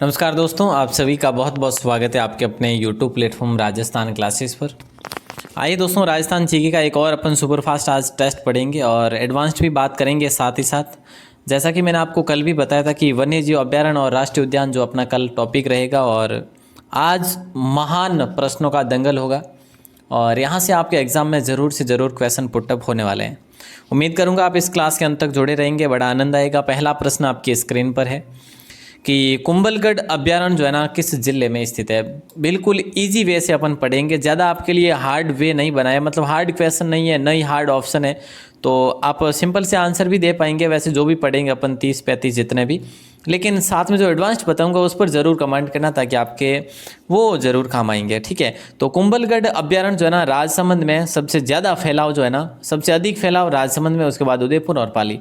नमस्कार दोस्तों, आप सभी का बहुत बहुत स्वागत है आपके अपने YouTube प्लेटफॉर्म राजस्थान क्लासेस पर। आइए दोस्तों, राजस्थान जीके का एक और अपन सुपरफास्ट आज टेस्ट पढ़ेंगे और एडवांस्ड भी बात करेंगे साथ ही साथ। जैसा कि मैंने आपको कल भी बताया था कि वन्य जीव अभ्यारण्य और राष्ट्रीय उद्यान जो अपना कल टॉपिक रहेगा, और आज महान प्रश्नों का दंगल होगा और यहाँ से आपके एग्ज़ाम में ज़रूर से ज़रूर क्वेश्चन पुटअप होने वाले हैं। उम्मीद करूँगा आप इस क्लास के अंत तक जुड़े रहेंगे, बड़ा आनंद आएगा। पहला प्रश्न आपकी स्क्रीन पर है कि कुंभलगढ़ अभ्यारण्य जो है ना किस जिले में स्थित है। बिल्कुल इजी वे से अपन पढ़ेंगे, ज़्यादा आपके लिए हार्ड वे नहीं बनाया, मतलब हार्ड क्वेश्चन नहीं है, नहीं हार्ड ऑप्शन है, तो आप सिंपल से आंसर भी दे पाएंगे। वैसे जो भी पढ़ेंगे अपन 30-35 जितने भी, लेकिन साथ में जो एडवांस्ड बताऊंगा उस पर ज़रूर कमेंट करना ताकि आपके वो ज़रूर काम आएंगे। ठीक है, तो कुंभलगढ़ अभ्यारण्य जो है ना राजसमंद में सबसे ज़्यादा फैलाव जो है ना, सबसे अधिक फैलाव राजसमंद में, उसके बाद उदयपुर और पाली,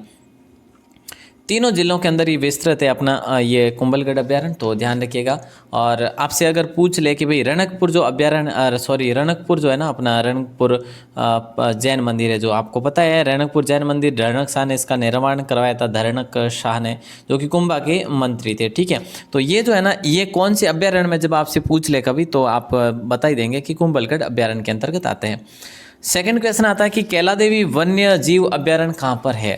तीनों जिलों के अंदर ये विस्तृत है अपना ये कुंभलगढ़ अभ्यारण्य, तो ध्यान रखिएगा। और आपसे अगर पूछ ले कि भाई रणकपुर जो अभ्यारण्य रणकपुर जो है ना अपना रणकपुर जैन मंदिर है, जो आपको पता है रणकपुर जैन मंदिर रणक शाह ने इसका निर्माण करवाया था, धरणक शाह ने, जो कि कुंभा के मंत्री थे। ठीक है, तो ये जो है ना ये कौन से अभ्यारण्य में जब आपसे पूछ ले कभी, तो आप बता ही देंगे कि कुंभलगढ़ अभ्यारण्य के अंतर्गत आते हैं। सेकेंड क्वेश्चन आता है कि कैला देवी वन्य जीव अभ्यारण्य कहाँ पर है।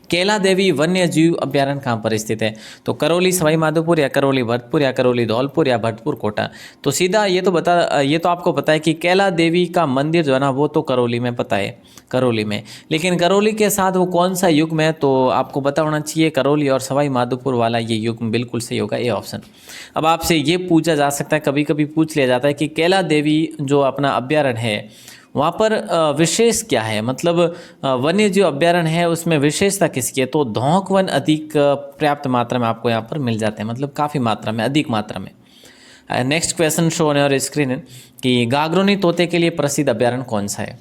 कैला देवी वन्य जीव अभ्यारण्य कहाँ पर स्थित है, तो करौली सवाई माधोपुर, या करौली भरतपुर, या करौली धौलपुर, या भरतपुर कोटा। तो सीधा ये तो आपको पता है कि कैला देवी का मंदिर जो है ना वो तो करौली में, पता है करौली में, लेकिन करौली के साथ वो कौन सा युग में है, तो आपको पता होना चाहिए करौली और सवाई माधोपुर वाला ये युग बिल्कुल सही होगा, ये ऑप्शन। अब आपसे ये पूछा जा सकता है, कभी कभी पूछ लिया जाता है कि कैला देवी जो अपना अभ्यारण्य है वहाँ पर विशेष क्या है, मतलब वन्य जीव अभ्यारण्य है उसमें विशेषता किसकी है, तो धौंक वन अधिक पर्याप्त मात्रा में आपको यहाँ पर मिल जाते हैं, मतलब काफ़ी मात्रा में, अधिक मात्रा में। नेक्स्ट क्वेश्चन शो होने और स्क्रीन कि गागरोनी तोते के लिए प्रसिद्ध अभ्यारण्य कौन सा है।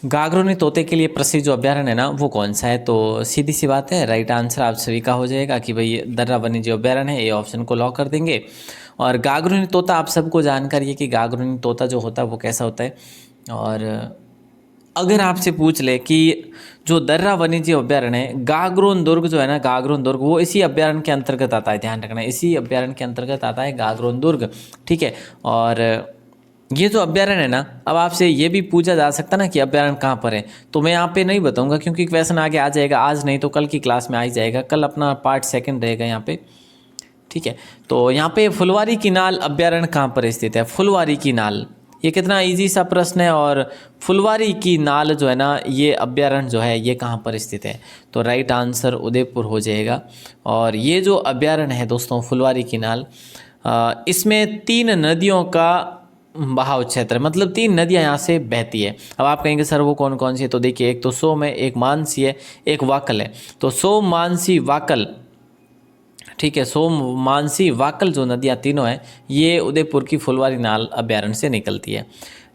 गागरोनी तोते के लिए प्रसिद्ध जो अभ्यारण्य है ना वो कौन सा है, तो सीधी सी बात है, राइट आंसर आप सभी का हो जाएगा कि भाई दर्रा वन्य जीव अभ्यारण्य है, ये ऑप्शन को लॉक कर देंगे। और गागरोनी तोता आप सबको जानकारी है कि गागरोनी तोता जो होता है वो कैसा होता है। और अगर आपसे पूछ ले कि जो दर्रा वन्य जीव अभ्यारण्य है, गागरोन दुर्ग जो है ना, गागरोन दुर्ग वो इसी अभ्यारण्य के अंतर्गत आता है, ध्यान रखना, इसी अभ्यारण्य के अंतर्गत आता है गागरोन दुर्ग। ठीक है, और ये जो अभ्यारण्य है ना, अब आपसे ये भी पूछा जा सकता ना कि अभ्यारण्य कहाँ पर है, तो मैं यहाँ पे नहीं बताऊंगा क्योंकि क्वेश्चन आगे आ जाएगा, आज नहीं तो कल की क्लास में आ ही जाएगा, कल अपना पार्ट सेकंड रहेगा यहाँ पे। ठीक है, तो यहाँ पे फुलवारी की नाल अभ्यारण्य कहाँ पर स्थित है। फुलवारी की नाल, ये कितना इजी सा प्रश्न है। और फुलवारी की नाल जो है ना ये अभ्यारण्य जो है ये कहाँ पर स्थित है, तो राइट आंसर उदयपुर हो जाएगा। और ये जो अभ्यारण्य है दोस्तों फुलवारी की नाल, इसमें 3 नदियों का बहाव क्षेत्र, मतलब 3 नदियाँ यहाँ से बहती है। अब आप कहेंगे सर वो कौन कौन सी है, तो देखिए एक तो सोम है, एक मानसी है, एक वाकल है। तो सोम, मानसी, वाकल, ठीक है, सोम, मानसी, वाकल जो नदियाँ तीनों हैं ये उदयपुर की फुलवारी नाल अभ्यारण्य से निकलती है।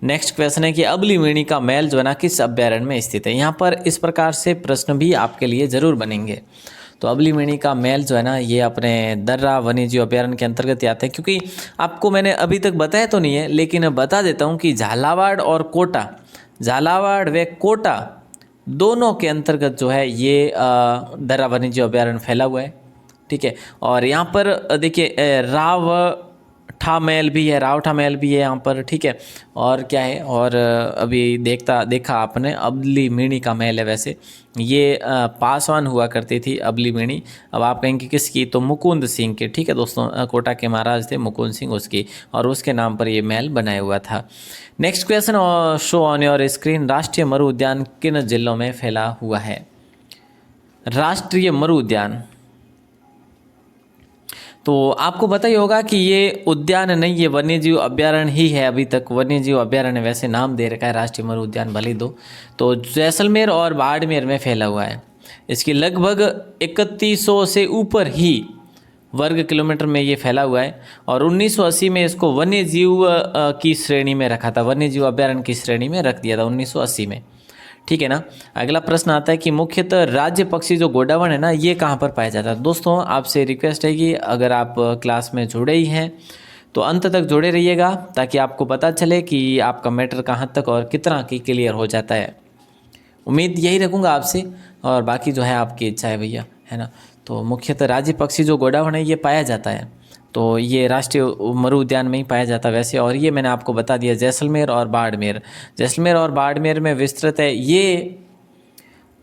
नेक्स्ट क्वेश्चन है कि अबलीवेणी का महल जो है ना किस अभ्यारण्य में स्थित है। यहाँ पर इस प्रकार से प्रश्न भी आपके लिए जरूर बनेंगे। तो अबलीवेणी का महल जो है ना ये अपने दर्रा वन्य जीव अभ्यारण्य के अंतर्गत आते हैं, क्योंकि आपको मैंने अभी तक बताया तो नहीं है लेकिन बता देता हूँ कि झालावाड़ और कोटा, झालावाड़ व कोटा दोनों के अंतर्गत जो है ये दर्रा वन्य जीव अभ्यारण्य फैला हुआ है। ठीक है, और यहाँ पर देखिए रावठा महल भी है, रावठा महल भी है यहाँ पर। ठीक है, और क्या है, और अभी देखा आपने अबलीवेणी का महल है, वैसे ये पासवान हुआ करती थी अबलीवेणी। अब आप कहेंगे किसकी, तो मुकुंद सिंह के। ठीक है दोस्तों, कोटा के महाराज थे मुकुंद सिंह, उसकी, और उसके नाम पर ये महल बनाया हुआ था। Next question show on your screen, राष्ट्रीय मरु उद्यान किन जिलों में फैला हुआ है। राष्ट्रीय मरु उद्यान, तो आपको पता ही होगा कि ये उद्यान नहीं, ये वन्यजीव अभ्यारण्य ही है। अभी तक वन्यजीव अभ्यारण्य वैसे नाम दे रखा है राष्ट्रीय मरु उद्यान भले दो, तो जैसलमेर और बाड़मेर में फैला हुआ है। इसकी लगभग 3100 से ऊपर ही वर्ग किलोमीटर में ये फैला हुआ है। और 1980 में इसको वन्यजीव की श्रेणी में रखा था, वन्यजीव अभ्यारण्य की श्रेणी में रख दिया था 1980 में। ठीक है ना। अगला प्रश्न आता है कि मुख्यतः राज्य पक्षी जो गोडावण है ना ये कहाँ पर पाया जाता है। दोस्तों आपसे रिक्वेस्ट है कि अगर आप क्लास में जुड़े ही हैं तो अंत तक जुड़े रहिएगा ताकि आपको पता चले कि आपका मैटर कहाँ तक और कितना की क्लियर हो जाता है। उम्मीद यही रखूँगा आपसे, और बाकी जो है आपकी इच्छा है भैया, है ना। तो मुख्यतः राज्य पक्षी जो गोडावण है ये पाया जाता है, तो ये राष्ट्रीय मरु उद्यान में ही पाया जाता है वैसे। और ये मैंने आपको बता दिया जैसलमेर और बाड़मेर, जैसलमेर और बाड़मेर में विस्तृत है ये।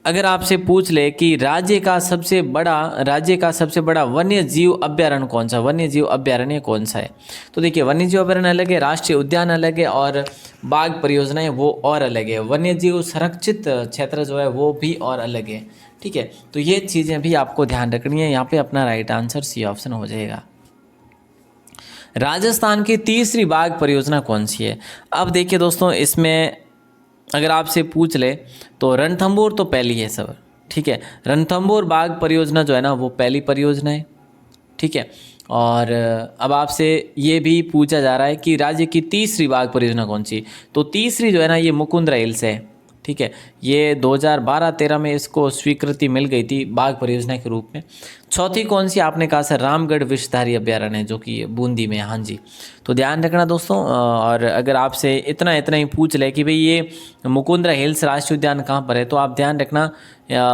अगर आपसे पूछ ले कि राज्य का सबसे बड़ा वन्य जीव अभ्यारण्य कौन सा, वन्य जीव अभ्यारण्य कौन सा है, तो देखिए वन्य जीव अभ्यारण्य अलग है, राष्ट्रीय उद्यान अलग है और बाघ परियोजनाएं वो और अलग है, वन्य जीव संरक्षित क्षेत्र जो है वो भी और अलग है। ठीक है, तो ये चीज़ें भी आपको ध्यान रखनी है। यहाँ पे अपना राइट आंसर सी ऑप्शन हो जाएगा। राजस्थान की तीसरी बाघ परियोजना कौन सी है? अब देखिए दोस्तों, इसमें अगर आपसे पूछ ले तो रणथंभौर तो पहली है सब। ठीक है, रणथंभौर बाघ परियोजना जो है ना वो पहली परियोजना है। ठीक है, और अब आपसे ये भी पूछा जा रहा है कि राज्य की तीसरी बाघ परियोजना कौन सी, तो तीसरी जो है ना ये मुकुंदरा हिल्स है। ठीक है, ये 2012-13 में इसको स्वीकृति मिल गई थी बाघ परियोजना के रूप में। चौथी कौन सी आपने कहा सर? रामगढ़ विषधारी अभ्यारण्य है जो कि बूंदी में है। हाँ जी, तो ध्यान रखना दोस्तों। और अगर आपसे इतना ही पूछ ले कि भाई ये मुकुंदरा हिल्स राष्ट्रीय उद्यान कहाँ पर है, तो आप ध्यान रखना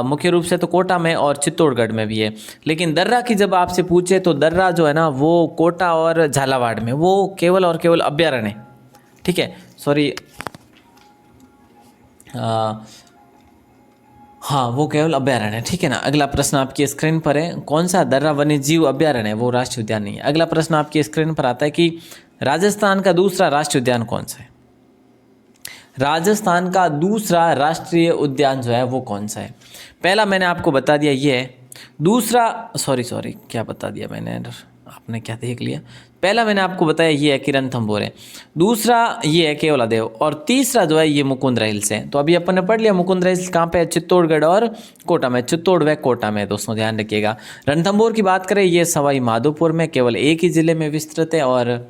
मुख्य रूप से तो कोटा में और चित्तौड़गढ़ में भी है। लेकिन दर्रा की जब आपसे पूछे तो दर्रा जो है ना वो कोटा और झालावाड़ में, वो केवल और केवल अभ्यारण्य। ठीक है, सॉरी, हाँ वो केवल अभ्यारण्य है। ठीक है ना। अगला प्रश्न आपकी स्क्रीन पर है, कौन सा दर्रा वन्य जीव अभ्यारण्य है, वो राष्ट्रीय उद्यान नहीं है। अगला प्रश्न आपकी स्क्रीन पर आता है कि राजस्थान का दूसरा राष्ट्रीय उद्यान कौन सा है? राजस्थान का दूसरा राष्ट्रीय उद्यान जो है वो कौन सा है? पहला मैंने आपको बता दिया ये है, दूसरा सॉरी क्या बता दिया मैंने, आपने क्या देख लिया। पहला मैंने आपको बताया ये है कि रणथंभौर है, दूसरा ये है केवलादेव, और तीसरा जो है ये मुकुंदरा हिल्स है। तो अभी अपन ने पढ़ लिया मुकुंदरा हिल्स कहाँ पे है, चित्तौड़गढ़ और कोटा में, चित्तौड़ व कोटा में दोस्तों ध्यान रखिएगा। रणथंभौर की बात करें ये सवाई माधोपुर में केवल एक ही जिले में विस्तृत है और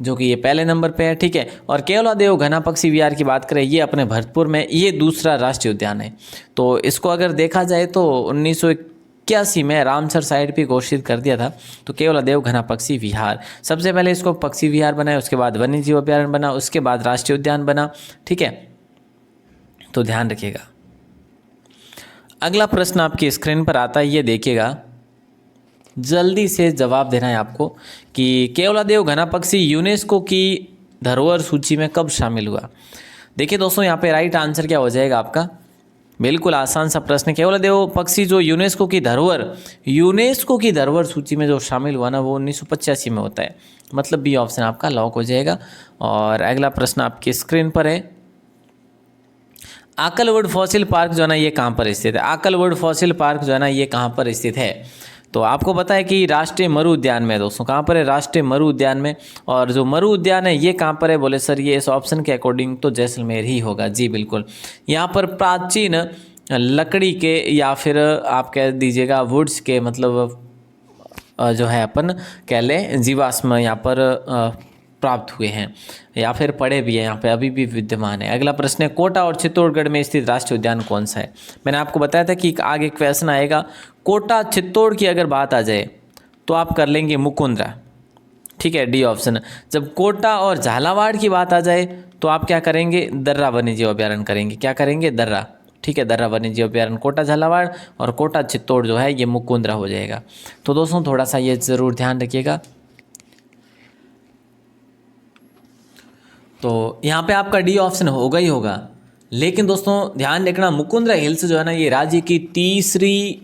जो कि ये पहले नंबर पे है। ठीक है, और केवलादेव घना पक्षी विहार की बात करें ये अपने भरतपुर में, ये दूसरा राष्ट्रीय उद्यान है। तो इसको अगर देखा जाए तो 1981 में रामसर साइट भी घोषित कर दिया था। तो केवलादेव घना पक्षी विहार सबसे पहले इसको पक्षी विहार बनाया, उसके बाद वन्य जीव अभ्यारण्य बना, उसके बाद राष्ट्रीय उद्यान बना। ठीक है, तो ध्यान रखिएगा। अगला प्रश्न आपकी स्क्रीन पर आता है, ये देखिएगा, जल्दी से जवाब देना है आपको कि केवलादेव घना पक्षी यूनेस्को की धरोहर सूची में कब शामिल हुआ। देखिए दोस्तों यहाँ पे राइट आंसर क्या हो जाएगा आपका, बिल्कुल आसान सा प्रश्न। केवलादेव पक्षी जो यूनेस्को की धरोहर सूची में जो शामिल हुआ ना वो 1985 में होता है, मतलब बी ऑप्शन आपका लॉक हो जाएगा। और अगला प्रश्न आपकी स्क्रीन पर है, आकलवुड फॉसिल पार्क जो है ना ये कहाँ पर स्थित है? आकलवुड फॉसिल पार्क जो है ना ये कहाँ पर स्थित है? तो आपको पता है कि राष्ट्रीय मरु उद्यान में दोस्तों, कहाँ पर है? राष्ट्रीय मरु उद्यान में। और जो मरु उद्यान है ये कहाँ पर है? बोले सर ये इस ऑप्शन के अकॉर्डिंग तो जैसलमेर ही होगा। जी बिल्कुल, यहाँ पर प्राचीन लकड़ी के या फिर आप कह दीजिएगा वुड्स के, मतलब जो है अपन कह लें जीवाश्म यहाँ पर प्राप्त हुए हैं या फिर पड़े भी हैं, यहाँ पे अभी भी विद्यमान है। अगला प्रश्न है, कोटा और चित्तौड़गढ़ में स्थित राष्ट्रीय उद्यान कौन सा है? मैंने आपको बताया था कि आगे क्वेश्चन आएगा, कोटा चित्तौड़ की अगर बात आ जाए तो आप कर लेंगे मुकुंदरा। ठीक है, डी ऑप्शन। जब कोटा और झालावाड़ की बात आ जाए तो आप क्या करेंगे? दर्रा वन्य जीव अभ्यारण्य करेंगे। क्या करेंगे? दर्रा। ठीक है, दर्रा वन्य जीव अभ्यारण्य कोटा झालावाड़, और कोटा चित्तौड़ जो है ये मुकुंदरा हो जाएगा। तो दोस्तों थोड़ा सा ये ज़रूर ध्यान रखिएगा। तो यहाँ पे आपका डी ऑप्शन होगा ही होगा, लेकिन दोस्तों ध्यान रखना मुकुंदरा हिल्स जो है ना ये राज्य की तीसरी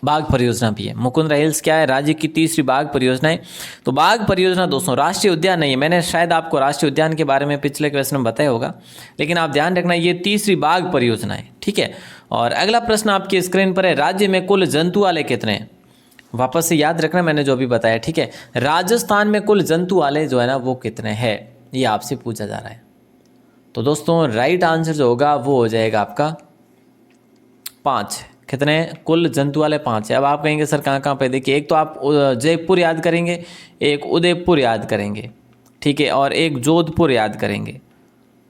बाघ परियोजना भी है। मुकुंदरा हिल्स क्या है? राज्य की तीसरी बाघ परियोजना है। तो बाघ परियोजना दोस्तों राष्ट्रीय उद्यान नहीं है, मैंने शायद आपको राष्ट्रीय उद्यान के बारे में पिछले क्वेश्चन में बताया होगा, लेकिन आप ध्यान रखना ये तीसरी बाघ परियोजना है। ठीक है, और अगला प्रश्न आपकी स्क्रीन पर है, राज्य में कुल जंतुआलय कितने हैं? वापस से याद रखना मैंने जो भी बताया। ठीक है, राजस्थान में कुल जंतुआलय जो है ना वो कितने हैं, ये आपसे पूछा जा रहा है। तो दोस्तों राइट आंसर जो होगा वो हो जाएगा आपका 5। कितने? कुल जंतुआलय 5 है। अब आप कहेंगे सर कहाँ कहाँ पे? देखिए, एक तो आप जयपुर याद करेंगे, एक उदयपुर याद करेंगे, ठीक है, और एक जोधपुर याद करेंगे।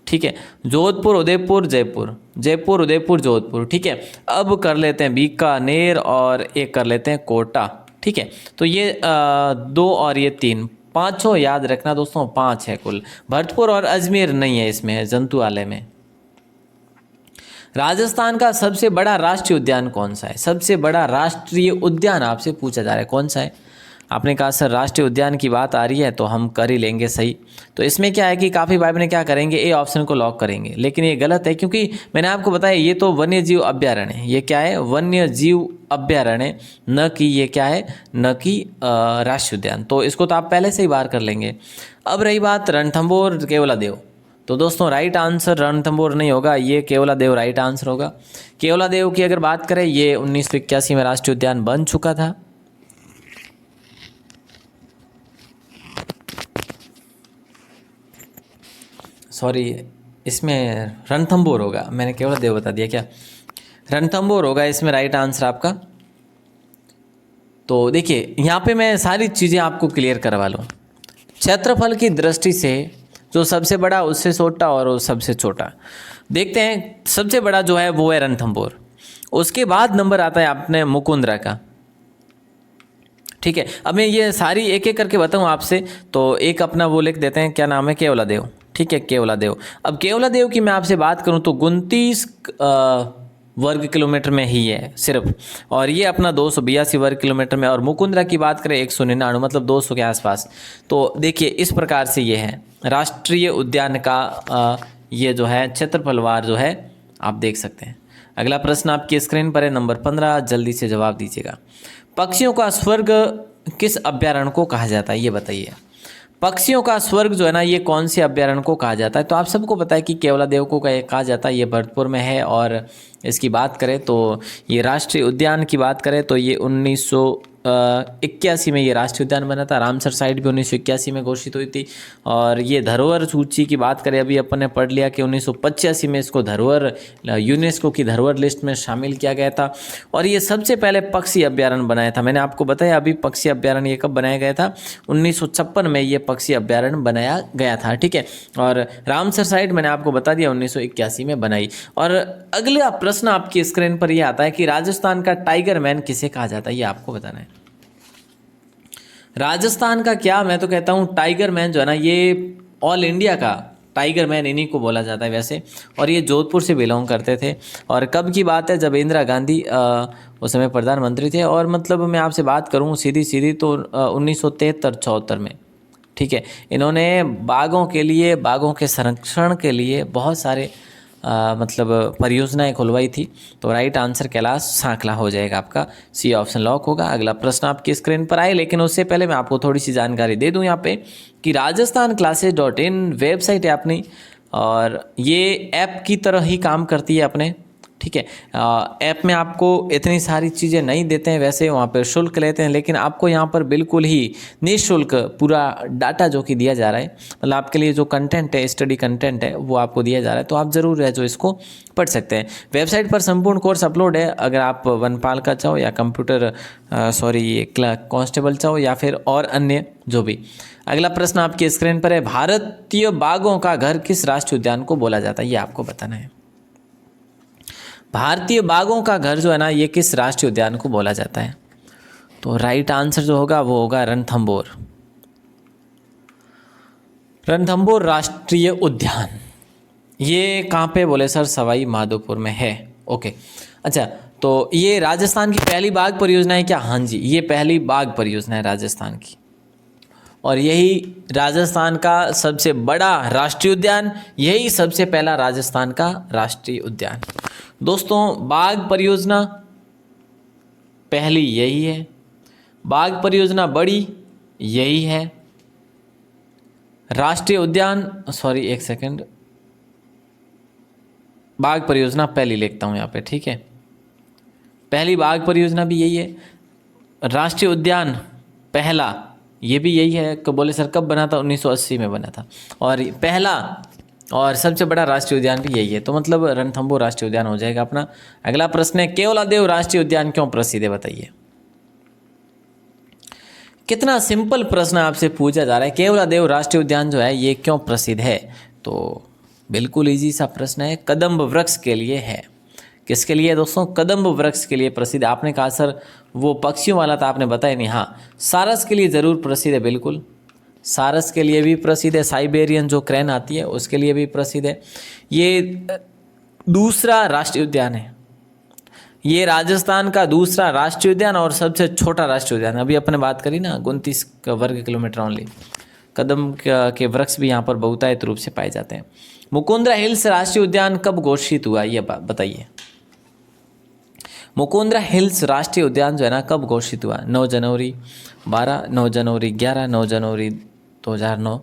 ठीक है, जोधपुर उदयपुर जयपुर, जयपुर उदयपुर जोधपुर। ठीक है, अब कर लेते हैं बीकानेर और एक कर लेते हैं कोटा। ठीक है, तो ये 2 और ये 3, 5 याद रखना दोस्तों, 5 है कुल। भरतपुर और अजमेर नहीं है इसमें जंतुआलय में। राजस्थान का सबसे बड़ा राष्ट्रीय उद्यान कौन सा है? सबसे बड़ा राष्ट्रीय उद्यान आपसे पूछा जा रहा है, कौन सा है? आपने कहा सर राष्ट्रीय उद्यान की बात आ रही है तो हम कर ही लेंगे सही। तो इसमें क्या है कि काफ़ी भाई बहन क्या करेंगे, ए ऑप्शन को लॉक करेंगे, लेकिन ये गलत है क्योंकि मैंने आपको बताया ये तो वन्य जीव अभ्यारण्य है। ये क्या है? वन्य जीव अभ्यारण्य, न कि ये क्या है, न कि राष्ट्रीय उद्यान। तो इसको तो आप पहले से ही बाहर कर लेंगे। अब रही बात रणथंभौर केवलादेव, तो दोस्तों राइट आंसर रणथंभौर नहीं होगा, ये केवलादेव राइट आंसर होगा। केवलादेव की अगर बात करें, ये 1981 में राष्ट्रीय उद्यान बन चुका था। सॉरी, इसमें रणथंभौर होगा, मैंने केवलादेव बता दिया क्या? रणथंभौर होगा इसमें राइट आंसर आपका। तो देखिए यहाँ पे मैं सारी चीज़ें आपको क्लियर करवा लूँ। क्षेत्रफल की दृष्टि से जो सबसे बड़ा उससे छोटा और वो सबसे छोटा, देखते हैं सबसे बड़ा जो है वो है रणथंभौर। उसके बाद नंबर आता है अपने मुकुंदरा का। ठीक है, अब मैं ये सारी एक एक करके बताऊँ आपसे। तो एक अपना वो लिख देते हैं, क्या नाम है? केवलादेव। ठीक है, केवलादेव। अब केवलादेव की मैं आपसे बात करूं तो 29 वर्ग किलोमीटर में ही है सिर्फ, और ये अपना 282 वर्ग किलोमीटर में। और मुकुंदरा की बात करें 199, मतलब 200 के आसपास। तो देखिए इस प्रकार से ये है राष्ट्रीय उद्यान का ये जो है क्षेत्रफलवार जो है आप देख सकते हैं। अगला प्रश्न आपकी स्क्रीन पर है, नंबर 15, जल्दी से जवाब दीजिएगा। पक्षियों का स्वर्ग किस अभ्यारण्य को कहा जाता है, ये बताइए। पक्षियों का स्वर्ग जो है ना, ये कौन से अभ्यारण्य को कहा जाता है? तो आप सबको पता है कि केवलादेव को कहा जाता है, ये भरतपुर में है। और इसकी बात करें तो ये राष्ट्रीय उद्यान की बात करें तो ये 1981 में ये राष्ट्रीय उद्यान बना था। रामसर साइट भी 1981 में घोषित हुई थी। और ये धरोहर सूची की बात करें, अभी अपन ने पढ़ लिया कि 1985 में इसको धरोहर यूनेस्को की धरोहर लिस्ट में शामिल किया गया था। और ये सबसे पहले पक्षी अभ्यारण्य बनाया था, मैंने आपको बताया अभी पक्षी अभ्यारण्य ये कब बनाया गया था? 1956 में ये पक्षी अभ्यारण्य बनाया गया था। ठीक है, और रामसर साइट मैंने आपको बता दिया 1981 में बनाई। और अगला प्रश्न आपकी स्क्रीन पर यह आता है कि राजस्थान का टाइगर मैन किसे कहा जाता है, ये आपको बताना है। राजस्थान का क्या, मैं तो कहता हूँ टाइगर मैन जो है ना, ये ऑल इंडिया का टाइगर मैन इन्हीं को बोला जाता है वैसे। और ये जोधपुर से बिलोंग करते थे। और कब की बात है? जब इंदिरा गांधी उस समय प्रधानमंत्री थे। और मतलब मैं आपसे बात करूँ सीधी तो 1973-74 में। ठीक है, इन्होंने बाघों के लिए, बाघों के संरक्षण के लिए बहुत सारे मतलब परियोजनाएं खुलवाई थी। तो राइट आंसर कैलाश सांकला हो जाएगा आपका, सी ऑप्शन लॉक होगा। अगला प्रश्न आपकी स्क्रीन पर आए, लेकिन उससे पहले मैं आपको थोड़ी सी जानकारी दे दूं यहाँ पे कि rajasthanclasses.in वेबसाइट है अपनी, और ये ऐप की तरह ही काम करती है अपने। ठीक है, ऐप में आपको इतनी सारी चीज़ें नहीं देते हैं, वैसे वहाँ पर शुल्क लेते हैं, लेकिन आपको यहाँ पर बिल्कुल ही निःशुल्क पूरा डाटा जो कि दिया जा रहा है, मतलब आपके लिए जो कंटेंट है, स्टडी कंटेंट है, वो आपको दिया जा रहा है। तो आप ज़रूर है जो इसको पढ़ सकते हैं। वेबसाइट पर संपूर्ण कोर्स अपलोड है, अगर आप वनपाल का चाहो या कंप्यूटर कांस्टेबल चाहो या फिर और अन्य जो भी। अगला प्रश्न आपकी स्क्रीन पर है, भारतीय बाघों का घर किस राष्ट्रीय उद्यान को बोला जाता है, ये आपको बताना है। भारतीय बाघों का घर जो है ना, ये किस राष्ट्रीय उद्यान को बोला जाता है? तो राइट आंसर जो होगा वो होगा रणथंभौर। रणथंभौर राष्ट्रीय उद्यान ये कहाँ पे बोले सर? सवाई माधोपुर में है। ओके, अच्छा, तो ये राजस्थान की पहली बाघ परियोजना है क्या? हाँ जी, ये पहली बाघ परियोजना है राजस्थान की। और यही राजस्थान का सबसे बड़ा राष्ट्रीय उद्यान, यही सबसे पहला राजस्थान का राष्ट्रीय उद्यान। दोस्तों बाघ परियोजना पहली यही है, बाघ परियोजना बड़ी यही है, राष्ट्रीय उद्यान एक सेकंड, बाघ परियोजना पहली लिखता हूँ यहाँ पे। ठीक है, पहली बाघ परियोजना भी यही है, राष्ट्रीय उद्यान पहला ये भी यही है। तो बोले सर कब बना था? 1980 में बना था। और पहला और सबसे बड़ा राष्ट्रीय उद्यान भी यही है, तो मतलब रणथंभौर राष्ट्रीय उद्यान हो जाएगा अपना। अगला प्रश्न है, केवलादेव राष्ट्रीय उद्यान क्यों प्रसिद्ध है, बताइए। कितना सिंपल प्रश्न आपसे पूछा जा रहा है, केवलादेव राष्ट्रीय उद्यान जो है ये क्यों प्रसिद्ध है? तो बिल्कुल इजी सा प्रश्न है, कदम्ब वृक्ष के लिए है। किसके लिए दोस्तों? कदम्ब वृक्ष के लिए प्रसिद्ध। आपने कहा सर वो पक्षियों वाला था, आपने बताया नहीं। हाँ, सारस के लिए ज़रूर प्रसिद्ध है, बिल्कुल सारस के लिए भी प्रसिद्ध है। साइबेरियन जो क्रेन आती है उसके लिए भी प्रसिद्ध है। ये दूसरा राष्ट्रीय उद्यान है। ये राजस्थान का दूसरा राष्ट्रीय उद्यान और सबसे छोटा राष्ट्रीय उद्यान। अभी अपने बात करी ना 29 वर्ग किलोमीटर ओनली। कदम के वृक्ष भी यहाँ पर बहुतायत रूप से पाए जाते हैं। मुकुंदरा हिल्स राष्ट्रीय उद्यान कब घोषित हुआ, ये बताइए। मुकुंदरा हिल्स राष्ट्रीय उद्यान जो है ना कब घोषित हुआ? 9 जनवरी 12, 9 जनवरी 11, 9 जनवरी 2009,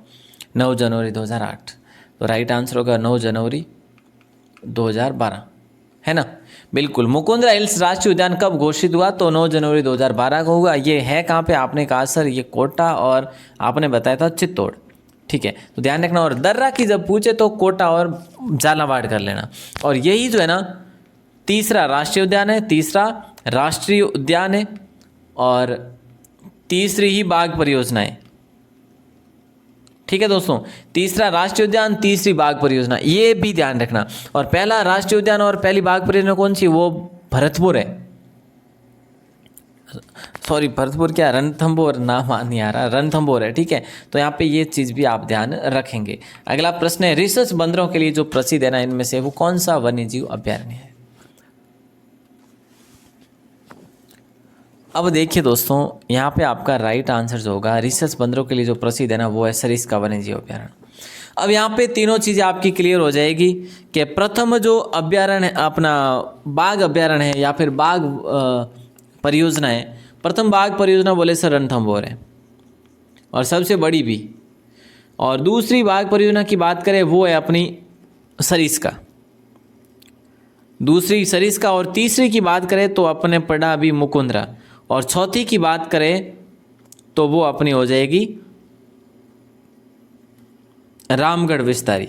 9 जनवरी 2008। तो राइट आंसर होगा 9 जनवरी 2012, है ना। बिल्कुल, मुकुंदरा हिल्स राष्ट्रीय उद्यान कब घोषित हुआ? तो 9 जनवरी 2012 को हुआ। ये है कहाँ पे? आपने कहा सर ये कोटा, और आपने बताया था चित्तौड़, ठीक है। तो ध्यान रखना। और दर्रा की जब पूछे तो कोटा और झालावाड़ कर लेना। और यही जो है ना तीसरा राष्ट्रीय उद्यान है, तीसरा राष्ट्रीय उद्यान है, और तीसरी ही बाघ परियोजना है, ठीक है दोस्तों। तीसरा राष्ट्रीय उद्यान, तीसरी बाघ परियोजना, ये भी ध्यान रखना। और पहला राष्ट्रीय उद्यान और पहली बाघ परियोजना कौन सी? वो भरतपुर है। सॉरी, भरतपुर क्या, रणथंभौर, नाम नहीं आ रहा, रणथंभौर है, ठीक है। तो यहाँ पे ये चीज़ भी आप ध्यान रखेंगे। अगला प्रश्न है, रिसर्च बंदरों के लिए जो प्रसिद्ध है ना, इनमें से वो कौन सा वन्य जीव अभ्यारण्य है? अब देखिए दोस्तों, यहाँ पे आपका राइट आंसर जो होगा, रिसर्च बंदरों के लिए जो प्रसिद्ध है ना, वो है सरिस्का वन्य जीव अभ्यारण्य। अब यहाँ पे तीनों चीज़ें आपकी क्लियर हो जाएगी कि प्रथम जो अभ्यारण्य है अपना बाघ अभ्यारण्य है या फिर बाघ परियोजना है, प्रथम बाघ परियोजना बोले सर रणथंभौर है, और सबसे बड़ी भी। और दूसरी बाघ परियोजना की बात करें वो है अपनी सरिस्का, दूसरी सरिस्का। और तीसरी की बात करें तो अपने पड़ा अभी मुकुंदरा। और चौथी की बात करें तो वो अपनी हो जाएगी रामगढ़ विस्तारी,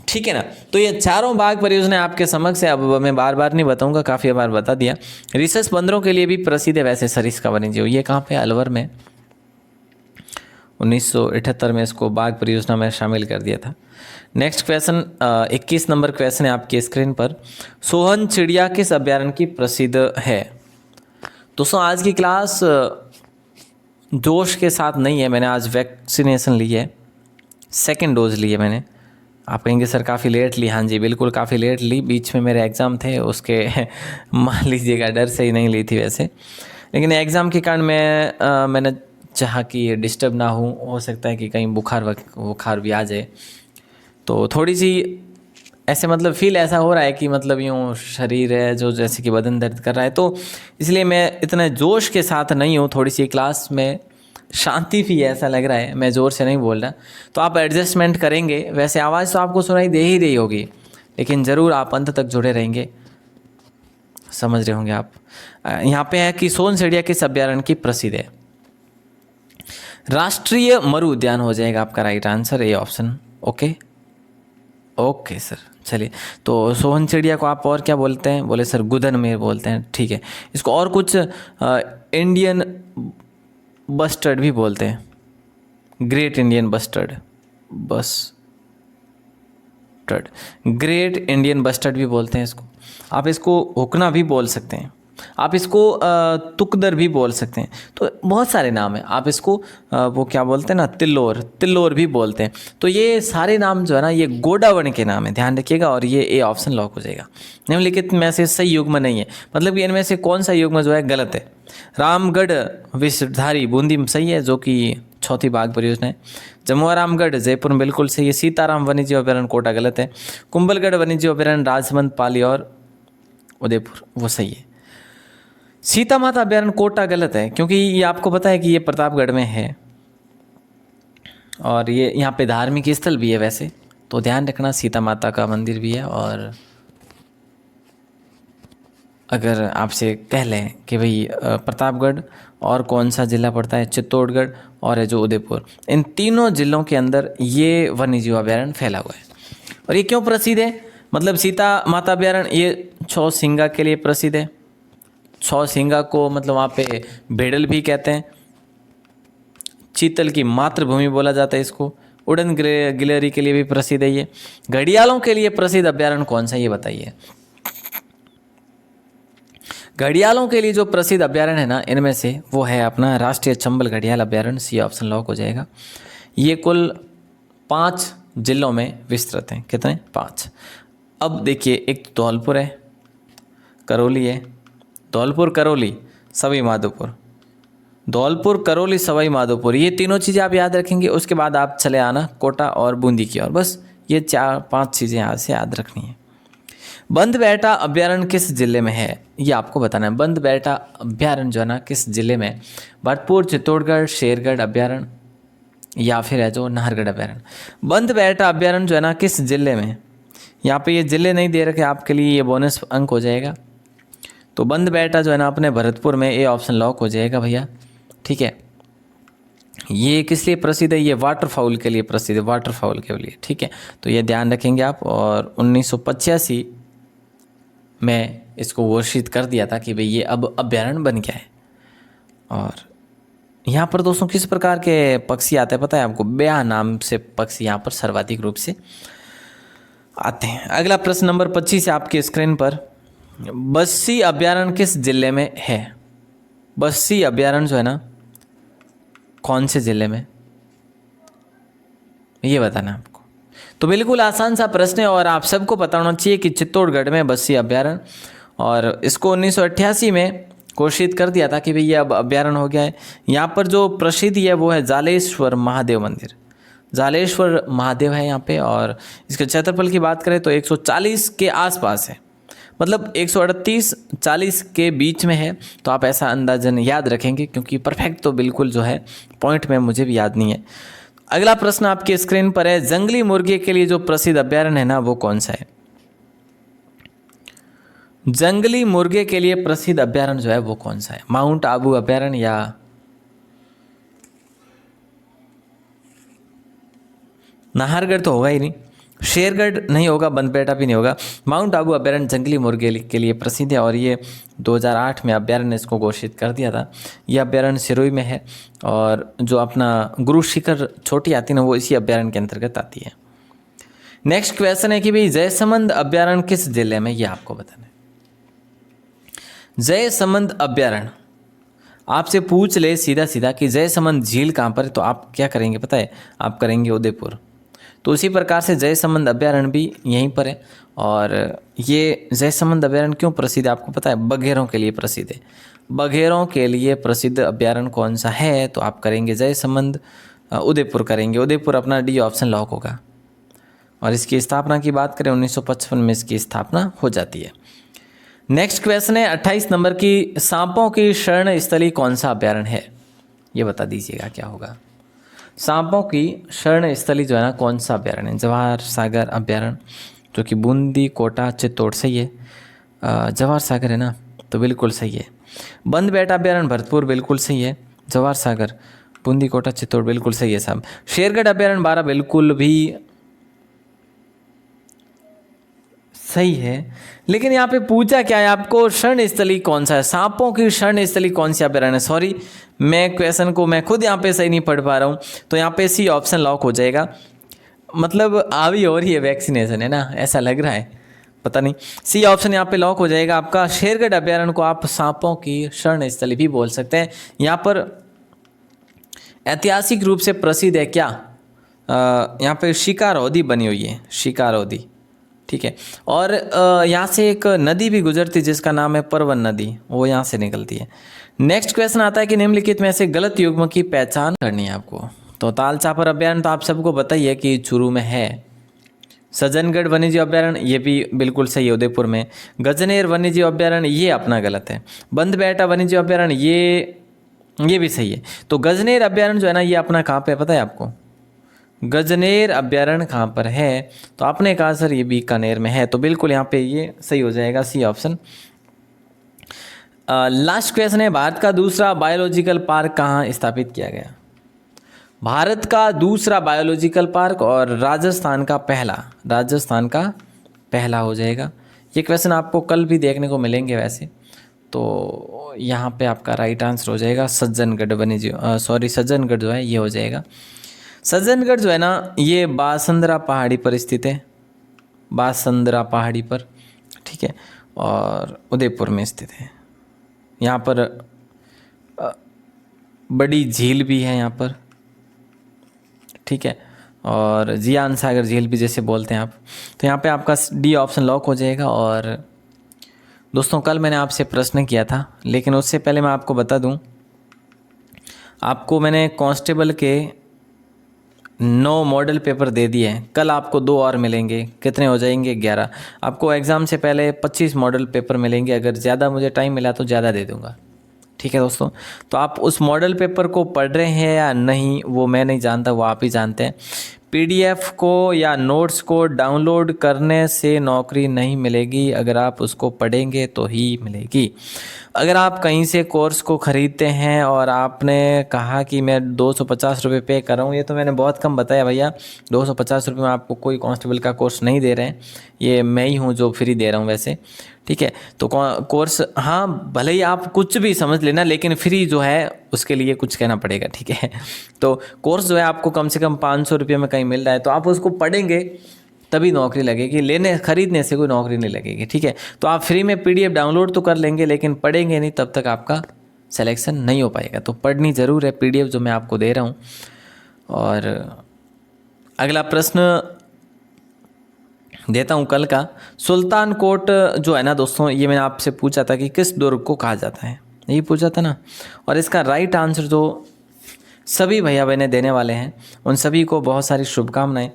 ठीक है ना। तो ये चारों बाघ परियोजना आपके समक्ष है। अब मैं बार बार नहीं बताऊंगा, काफ़ी बार बता दिया। रिसर्च बंदरों के लिए भी प्रसिद्ध है वैसे सरिस्का वन्य जीव। ये कहाँ पे? अलवर में। 1978 में इसको बाघ परियोजना में शामिल कर दिया था। नेक्स्ट क्वेश्चन 21 नंबर क्वेश्चन है आपकी स्क्रीन पर। सोहन चिड़िया किस अभ्यारण्य की प्रसिद्ध है? दोस्तों आज की क्लास जोश के साथ नहीं है। मैंने आज वैक्सीनेशन ली है, सेकेंड डोज ली है मैंने। आप कहेंगे सर काफ़ी लेट ली। हाँ जी बिल्कुल काफ़ी लेट ली, बीच में मेरे एग्ज़ाम थे, उसके मान लीजिएगा डर से ही नहीं ली थी वैसे, लेकिन एग्ज़ाम के कारण मैंने चाहा कि डिस्टर्ब ना हो सकता है कि कहीं बुखार भी आ जाए। तो थोड़ी सी ऐसे मतलब फील ऐसा हो रहा है कि मतलब यूँ शरीर है जो जैसे कि बदन दर्द कर रहा है, तो इसलिए मैं इतने जोश के साथ नहीं हूँ। थोड़ी सी क्लास में शांति भी ऐसा लग रहा है, मैं ज़ोर से नहीं बोल रहा, तो आप एडजस्टमेंट करेंगे। वैसे आवाज़ तो आपको सुनाई दे ही रही होगी, लेकिन ज़रूर आप अंत तक जुड़े रहेंगे, समझ रहे होंगे आप। यहाँ पे है कि सोन चिड़िया किस अभ्यारण्य की प्रसिद्ध है? राष्ट्रीय मरु उद्यान हो जाएगा आपका right answer, A option. Okay sir, चलिए। तो सोहन चिड़िया को आप और क्या बोलते हैं? बोले सर गुदनमेर बोलते हैं, ठीक है। इसको और कुछ इंडियन बस्टर्ड भी बोलते हैं, great Indian bustard, great Indian bustard भी बोलते हैं इसको। आप इसको हुकना भी बोल सकते हैं, आप इसको तुकदर भी बोल सकते हैं। तो बहुत सारे नाम हैं। आप इसको वो क्या बोलते हैं ना, तिल्लोर भी बोलते हैं। तो ये सारे नाम जो है ना, ये गोडावण के नाम है, ध्यान रखिएगा। और ये ए ऑप्शन लॉक हो जाएगा। निम्नलिखित में से सही युग्म नहीं है, मतलब कि इनमें से कौन सा युग्म जो है गलत है? रामगढ़ विषधारी बूंदी में सही है, जो कि चौथी बाघ परियोजना है। जमुआ रामगढ़ जयपुर में बिल्कुल सही है। सीताराम वन्यजीव अभ्यारण्य कोटा गलत है। कुंभलगढ़ वन्यजीव अभ्यारण्य राजमंद, पाली और उदयपुर वो सही है। सीता माता अभ्यारण्य कोटा गलत है, क्योंकि ये आपको पता है कि ये प्रतापगढ़ में है और ये यहाँ पे धार्मिक स्थल भी है वैसे, तो ध्यान रखना सीता माता का मंदिर भी है। और अगर आपसे कह लें कि भाई प्रतापगढ़ और कौन सा जिला पड़ता है, चित्तौड़गढ़ और है जो उदयपुर, इन तीनों जिलों के अंदर ये वन्यजीव अभ्यारण्य फैला हुआ है। और ये क्यों प्रसिद्ध है? मतलब सीता माता अभ्यारण्य ये 6 सिंगा के लिए प्रसिद्ध है। 6 सिंगा को मतलब वहाँ पे भेड़ल भी कहते हैं, चीतल की मातृभूमि बोला जाता है इसको। उड़न गिलहरी के लिए भी प्रसिद्ध है ये। घड़ियालों के लिए प्रसिद्ध अभ्यारण्य कौन सा, ये बताइए। घड़ियालों के लिए जो प्रसिद्ध अभ्यारण्य है ना, इनमें से वो है अपना राष्ट्रीय चंबल घड़ियाल अभ्यारण्य, सी ऑप्शन लॉक हो जाएगा। ये कुल 5 जिलों में विस्तृत हैं। कितने? 5। अब देखिए, एक तो धौलपुर है, करौली है, धौलपुर, करौली, सवाई माधोपुर, धौलपुर, करौली, सवाई माधोपुर, ये तीनों चीज़ें आप याद रखेंगे। उसके बाद आप चले आना कोटा और बूंदी की ओर। बस ये 4-5 चीज़ें यहाँ से याद रखनी है। बंदबैठा अभ्यारण्य किस जिले में है, ये आपको बताना है। बंदबैठा अभ्यारण्य जो है ना किस जिले में? भरतपुर, चित्तौड़गढ़, शेरगढ़ अभ्यारण्य, या फिर है जो नाहरगढ़ अभ्यारण्य। बंदबैठा अभ्यारण्य जो है ना किस जिले में? यहाँ पे ये जिले नहीं दे रखे आपके लिए, ये बोनस अंक हो जाएगा। तो बंदबैठा जो है ना अपने भरतपुर में, ये ऑप्शन लॉक हो जाएगा भैया। ठीक है, ये किस लिए प्रसिद्ध है? ये वाटरफाउल के लिए प्रसिद्ध है, वाटरफाउल के लिए। ठीक है, तो ये ध्यान रखेंगे आप। और 1985 में इसको घोषित कर दिया था कि भाई ये अब अभ्यारण्य बन गया है। और यहाँ पर दोस्तों किस प्रकार के पक्षी आते हैं पता है आपको? ब्याह नाम से पक्षी यहाँ पर सर्वाधिक रूप से आते हैं। अगला प्रश्न नंबर 25 है आपकी स्क्रीन पर। बस्सी अभ्यारण्य किस जिले में है? बस्सी अभ्यारण्य जो है ना कौन से जिले में, ये बताना है आपको। तो बिल्कुल आसान सा प्रश्न है और आप सबको पता होना चाहिए कि चित्तौड़गढ़ में बस्सी अभ्यारण्य, और इसको 1988 में घोषित कर दिया था कि भाई ये अब अभ्यारण्य हो गया है। यहाँ पर जो प्रसिद्ध है वो है जालेश्वर महादेव मंदिर, जालेश्वर महादेव है यहाँ पे। और इसके क्षेत्रफल की बात करें तो 140 के आसपास है, मतलब 138-40 के बीच में है। तो आप ऐसा अंदाजन याद रखेंगे, क्योंकि परफेक्ट तो बिल्कुल जो है पॉइंट में मुझे भी याद नहीं है। अगला प्रश्न आपकी स्क्रीन पर है। जंगली मुर्गे के लिए जो प्रसिद्ध अभ्यारण्य है ना वो कौन सा है? जंगली मुर्गे के लिए प्रसिद्ध अभ्यारण्य जो है वो कौन सा है? माउंट आबू अभ्यारण्य, या नाहरगढ़ तो होगा ही नहीं, शेरगढ़ नहीं होगा, बंदबैठा भी नहीं होगा। माउंट आबू अभ्यारण्य जंगली मुर्गे के लिए प्रसिद्ध है और ये 2008 में अभ्यारण्य इसको घोषित कर दिया था। यह अभ्यारण्य सिरोही में है और जो अपना गुरु शिखर चोटी आती है ना वो इसी अभ्यारण्य के अंतर्गत आती है। नेक्स्ट क्वेश्चन है कि भाई जयसमंद अभ्यारण्य किस जिले में, ये आपको बताना है। जयसमंद अभ्यारण्य आपसे पूछ ले सीधा सीधा कि जयसमंद झील कहाँ पर है, तो आप क्या करेंगे पता है? आप करेंगे उदयपुर। तो उसी प्रकार से जयसमंद अभ्यारण्य भी यहीं पर है। और ये जयसमंद अभ्यारण्य क्यों प्रसिद्ध है आपको पता है? बघेरों के लिए प्रसिद्ध है। बघेरों के लिए प्रसिद्ध अभ्यारण्य कौन सा है? तो आप करेंगे जयसमंद, उदयपुर करेंगे। उदयपुर अपना डी ऑप्शन लॉक होगा। और इसकी स्थापना की बात करें 1955 में इसकी स्थापना हो जाती है। नेक्स्ट क्वेश्चन है 28 नंबर की। सांपों की शरण स्थली कौन सा अभ्यारण्य है? ये बता दीजिएगा क्या होगा। सांपों की शरण स्थली जो है ना कौन सा अभ्यारण्य है? जवाहर सागर अभ्यारण्य, जो कि बूंदी, कोटा, चित्तौड़ सही है। जवाहर सागर है ना, तो बिल्कुल सही है। बंदबैठा अभ्यारण्य भरतपुर बिल्कुल सही है। जवाहर सागर, बूंदी, कोटा, चित्तौड़ बिल्कुल सही है साहब। शेरगढ़ अभ्यारण्य 12 बिल्कुल भी सही है। लेकिन यहाँ पे पूछा क्या है आपको? शरण स्थली कौन सा है? सांपों की शरण स्थली कौन सी अभ्यारण्य है? सॉरी, मैं क्वेश्चन को मैं खुद यहाँ पे सही नहीं पढ़ पा रहा हूँ। तो यहाँ पे सी ऑप्शन लॉक हो जाएगा। मतलब आवी हो रही है वैक्सीनेशन है ना, ऐसा लग रहा है, पता नहीं। सी ऑप्शन यहाँ पे लॉक हो जाएगा आपका। शेरगढ़ अभ्यारण्य को आप सांपों की शरण स्थली भी बोल सकते हैं। यहाँ पर ऐतिहासिक रूप से प्रसिद्ध है क्या? यहाँ पे शिकारौदी बनी हुई है, शिकारौदी। ठीक है, और यहाँ से एक नदी भी गुजरती है जिसका नाम है परवन नदी, वो यहाँ से निकलती है। नेक्स्ट क्वेश्चन आता है कि निम्नलिखित में से गलत युग्म की पहचान करनी है आपको। तो ताल चापर अभ्यारण्य तो आप सबको बताइए कि चूरू में है। सज्जनगढ़ वन्यजीव अभ्यारण्य ये भी बिल्कुल सही है, उदयपुर में। गजनेर वन्यजीव अभ्यारण्य ये अपना गलत है। बंदबैठा वन्यजीव अभ्यारण्य ये भी सही है। तो गजनेर अभ्यारण्य जो है ना ये अपना कहाँ पे पता है आपको? गजनेर अभ्यारण्य कहाँ पर है? तो आपने कहा सर ये बीकानेर में है, तो बिल्कुल यहाँ पे ये सही हो जाएगा, सी ऑप्शन। लास्ट क्वेश्चन है, भारत का दूसरा बायोलॉजिकल पार्क कहाँ स्थापित किया गया? भारत का दूसरा बायोलॉजिकल पार्क और राजस्थान का पहला हो जाएगा। ये क्वेश्चन आपको कल भी देखने को मिलेंगे वैसे, तो यहाँ पे आपका राइट आंसर हो जाएगा सज्जनगढ़ सज्जनगढ़ जो है ये हो जाएगा। सज्जनगढ़ जो है ना ये बासंदरा पहाड़ी पर स्थित है, बासंदरा पहाड़ी पर, ठीक है, और उदयपुर में स्थित है। यहाँ पर बड़ी झील भी है यहाँ पर, ठीक है, और जियान सागर झील भी जैसे बोलते हैं आप। तो यहाँ पे आपका डी ऑप्शन लॉक हो जाएगा। और दोस्तों कल मैंने आपसे प्रश्न किया था, लेकिन उससे पहले मैं आपको बता दूं, आपको मैंने कांस्टेबल के 9 मॉडल पेपर दे दिए हैं। कल आपको 2 और मिलेंगे, कितने हो जाएंगे 11। आपको एग्ज़ाम से पहले 25 मॉडल पेपर मिलेंगे। अगर ज़्यादा मुझे टाइम मिला तो ज़्यादा दे दूँगा, ठीक है दोस्तों। तो आप उस मॉडल पेपर को पढ़ रहे हैं या नहीं वो मैं नहीं जानता, वो आप ही जानते हैं। पीडीएफ को या नोट्स को डाउनलोड करने से नौकरी नहीं मिलेगी, अगर आप उसको पढ़ेंगे तो ही मिलेगी। अगर आप कहीं से कोर्स को ख़रीदते हैं और आपने कहा कि मैं 250 रुपये पे कर रहा हूँ, ये तो मैंने बहुत कम बताया भैया। 250 रुपये में आपको कोई कांस्टेबल का कोर्स नहीं दे रहे हैं, ये मैं ही हूँ जो फ्री दे रहा हूँ वैसे, ठीक है। तो कोर्स, हाँ भले ही आप कुछ भी समझ लेना, लेकिन फ्री जो है उसके लिए कुछ कहना पड़ेगा, ठीक है। तो कोर्स जो है आपको कम से कम 500 रुपये में कहीं मिल रहा है, तो आप उसको पढ़ेंगे तभी नौकरी लगेगी, खरीदने से कोई नौकरी नहीं लगेगी, ठीक है। तो आप फ्री में पीडीएफ डाउनलोड तो कर लेंगे, लेकिन पढ़ेंगे नहीं, तब तक आपका सिलेक्शन नहीं हो पाएगा। तो पढ़नी ज़रूर है पीडीएफ जो मैं आपको दे रहा हूँ। और अगला प्रश्न देता हूँ कल का। सुल्तान कोट जो है ना दोस्तों, ये मैंने आपसे पूछा था कि किस दुर्ग को कहा जाता है, यही पूछा था ना। और इसका राइट आंसर जो सभी भैया बहनें देने वाले हैं, उन सभी को बहुत सारी शुभकामनाएं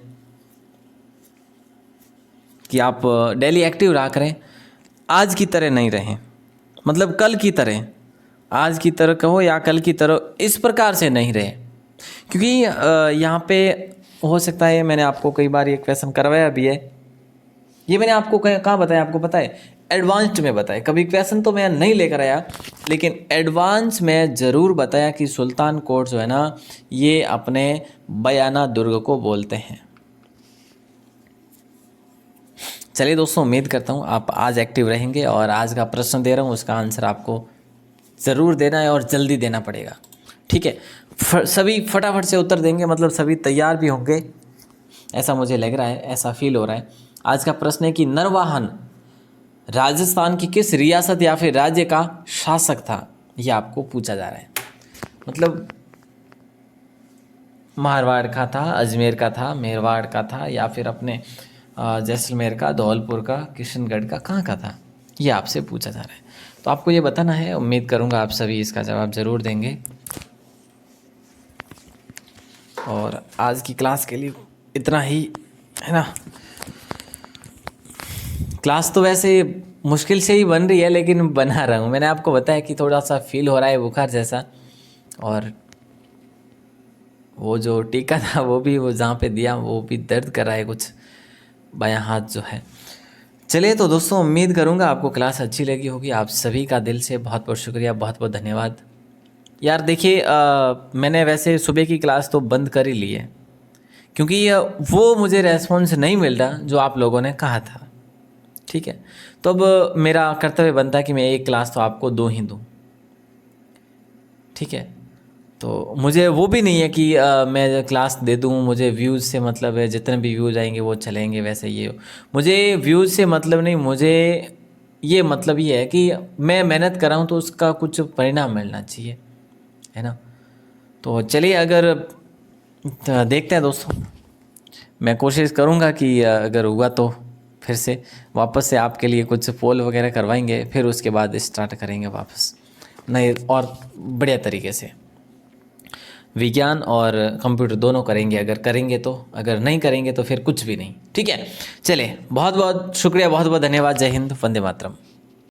कि आप डेली एक्टिव रहा करें। आज की तरह नहीं रहें, मतलब कल की तरह, आज की तरह कहो या कल की तरह, इस प्रकार से नहीं रहे। क्योंकि यहाँ पे हो सकता है, मैंने आपको कई बार ये क्वेश्चन करवाया भी है, ये मैंने आपको कहाँ बताया, आपको पता है एडवांस्ड में बताया। कभी क्वेश्चन तो मैं नहीं लेकर आया, लेकिन एडवांस में ज़रूर बताया कि सुल्तान कोट जो है ना, ये अपने बयाना दुर्ग को बोलते हैं। चलिए दोस्तों, उम्मीद करता हूँ आप आज एक्टिव रहेंगे। और आज का प्रश्न दे रहा हूँ, उसका आंसर आपको ज़रूर देना है और जल्दी देना पड़ेगा, ठीक है। सभी फटाफट से उत्तर देंगे, मतलब सभी तैयार भी होंगे, ऐसा मुझे लग रहा है, ऐसा फील हो रहा है। आज का प्रश्न है कि नरवाहन राजस्थान की किस रियासत या फिर राज्य का शासक था, यह आपको पूछा जा रहा है। मतलब मारवाड़ का था, अजमेर का था, मेरवाड़ का था, या फिर अपने जैसलमेर का, धौलपुर का, किशनगढ़ का, कहाँ का था, ये आपसे पूछा जा रहा है। तो आपको ये बताना है। उम्मीद करूँगा आप सभी इसका जवाब ज़रूर देंगे। और आज की क्लास के लिए इतना ही है ना। क्लास तो वैसे मुश्किल से ही बन रही है, लेकिन बना रहा हूँ। मैंने आपको बताया कि थोड़ा सा फील हो रहा है बुखार जैसा, और वो जो टीका था वो भी, वो जहाँ पे दिया वो भी दर्द कर रहा है कुछ, बायां हाथ जो है। चलिए तो दोस्तों, उम्मीद करूँगा आपको क्लास अच्छी लगी होगी। आप सभी का दिल से बहुत बहुत शुक्रिया, बहुत बहुत धन्यवाद। यार देखिए, मैंने वैसे सुबह की क्लास तो बंद कर ही ली है, क्योंकि वो मुझे रेस्पॉन्स नहीं मिल रहा जो आप लोगों ने कहा था, ठीक है। तो अब मेरा कर्तव्य बनता है कि मैं एक क्लास तो आपको दूँ ही दूँ, ठीक है। तो मुझे वो भी नहीं है कि मैं क्लास दे दूँ, मुझे व्यूज़ से मतलब है, जितने भी व्यूज़ आएंगे वो चलेंगे, वैसे ये मुझे व्यूज़ से मतलब नहीं। मुझे ये मतलब ये है कि मैं मेहनत कर रहा हूँ तो उसका कुछ परिणाम मिलना चाहिए, है ना। तो चलिए, अगर देखते हैं दोस्तों, मैं कोशिश करूँगा कि अगर हुआ तो फिर से वापस से आपके लिए कुछ पोल वगैरह करवाएंगे, फिर उसके बाद स्टार्ट करेंगे वापस नए और बढ़िया तरीके से। विज्ञान और कंप्यूटर दोनों करेंगे, अगर करेंगे तो, अगर नहीं करेंगे तो फिर कुछ भी नहीं, ठीक है। चलिए, बहुत बहुत शुक्रिया, बहुत बहुत धन्यवाद। जय हिंद, वंदे मातरम।